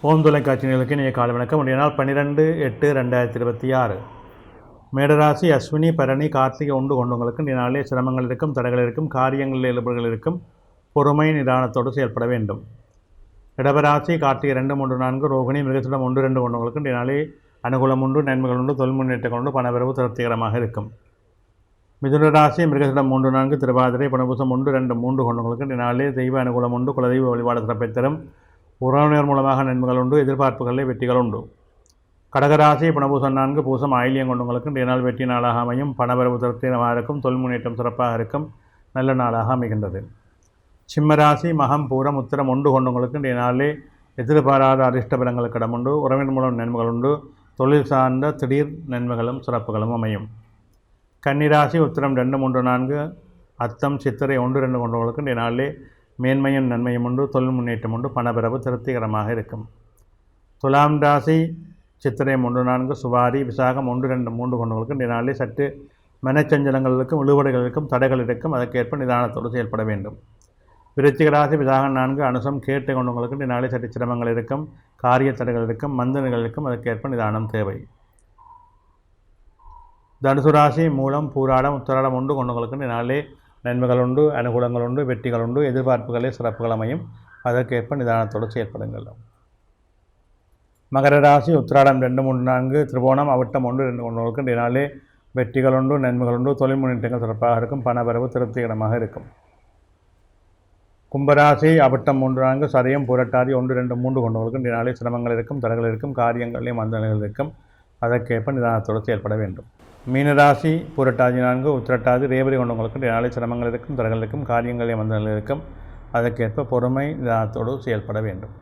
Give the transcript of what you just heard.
ஓம் தொலைக்காட்சி நிகழ்ச்சிக்கு இன்றைய காலை வணக்கம். இன்றைய நாள் 12/8/2026. மேடராசி அஸ்வினி பரணி கார்த்திகை உண்டு கொண்டவங்களுக்கு இன்றைய நாளிலே சிரமங்கள் இருக்கும், தடைகள் இருக்கும், காரியங்களில் இயல்புகள் இருக்கும். பொறுமை நிதானத்தோடு செயல்பட வேண்டும். இடபராசி கார்த்திகை 2, 3, 4 ரோகிணி மிருகத்திடம் 1, 2 கொண்டவங்களுக்கு இன்றைய நாளே அனுகூலம் உண்டு, நன்மைகள் உண்டு, தொழில் முன்னேற்றங்கள் உண்டு, பணவரவு திருப்திகரமாக இருக்கும். மிதுன ராசி மிருகத்திடம் 3, 4 திருவாதிரை பணபூசம் 1, 2, 3 கொண்டவங்களுக்கு இன்றைய நாளே தெய்வ அனுகூலம் உண்டு, குலதெய்வ வழிபாடு சிறப்பை தரும். உறவினர் மூலமாக நன்மைகள் உண்டு, எதிர்பார்ப்புகளில் வெற்றிகள் உண்டு. கடகராசி பணபூசம் 4 பூசம் ஆயிலியம் கொண்டவங்களுக்கு இன்றைய நாள் வெற்றி நாளாக அமையும். பணவரவு திருப்திகரமாக இருக்கும், தொழில் முன்னேற்றம் சிறப்பாக இருக்கும், நல்ல நாளாக அமைகின்றது. சிம்மராசி மகம் பூரம் உத்திரம் 1 கொண்டவங்களுக்கு இன்றைய நாளிலே எதிர்பாராத அதிர்ஷ்டபலங்கள் கடம் உண்டு, உறவினர் மூலம் நன்மைகள் உண்டு, தொழில் சார்ந்த திடீர் நன்மைகளும் சிறப்புகளும் அமையும். கன்னிராசி உத்திரம் 2, 3, 4 அத்தம் சித்திரை 1, 2 கொண்டவங்களுக்கு இன்றைய நாளிலே மேன்மையும் நன்மையும் உண்டு, தொழில் முன்னேற்றம் உண்டு, பணபரவு திருப்திகரமாக இருக்கும். துலாம் ராசி சித்திரை 3, 4 சுவாரி விசாகம் 1, 2, 3 கொண்டவர்களுக்கு இன்றைய நாளிலே சற்று மனச்சஞ்சலங்கள் இருக்கும், இழுபடைகள் இருக்கும், தடைகள் இருக்கும். அதற்கேற்ப நிதானத்தோடு செயல்பட வேண்டும். விருச்சிக ராசி விசாகம் 4 அனுசம் கேட்டை கொண்டவங்களுக்கு இன்றைய நாளில் சற்று சிரமங்கள் இருக்கும், காரிய தடைகள் இருக்கும், மந்தனைகள் இருக்கும். அதற்கேற்ப நிதானம் தேவை. தனுசு ராசி மூலம் பூராடம் உத்திராடம் 1 கொண்டவங்களுக்கு இன்றைய நாளிலே நன்மைகள் உண்டு, அனுகூலங்கள் உண்டு, வெற்றிகள் உண்டு, எதிர்பார்ப்புகளே சிறப்புகள் அமையும். அதற்கேற்ப நிதானத்தோடு செயல்படுங்கள். மகர ராசி உத்திராடம் 2, 3, 4 திருவோணம் அவிட்டம் 1, 2 கொண்டவர்களுக்கு இன்றைய நாளே வெற்றிகள் உண்டு, நன்மைகள் உண்டு, தொழில் முன்னேற்றங்கள் சிறப்பாக இருக்கும், பணவரவு திருப்திகரமாக இருக்கும். கும்பராசி அவிட்டம் 3, 4 சதயம் புரட்டாதி 1, 2, 3 கொண்டவர்களுக்கு இன்றைய நாளே சிரமங்கள் இருக்கும், தடைகள் இருக்கும், காரியங்களிலே மந்தனைகள் இருக்கும். அதற்கேற்ப நிதானத்தோடு செயல்பட வேண்டும். மீனராசி புரட்டாதி 4 உத்திரட்டாதி ரேவதி கொண்டவங்களுக்கு இன்றைய நாளை சிரமங்கள் இருக்கும், தடைகள் இருக்கும், காரியங்களிலே மந்தனைகள் இருக்கும். அதற்கேற்ப பொறுமை நிதானத்தோடு செயல்பட வேண்டும்.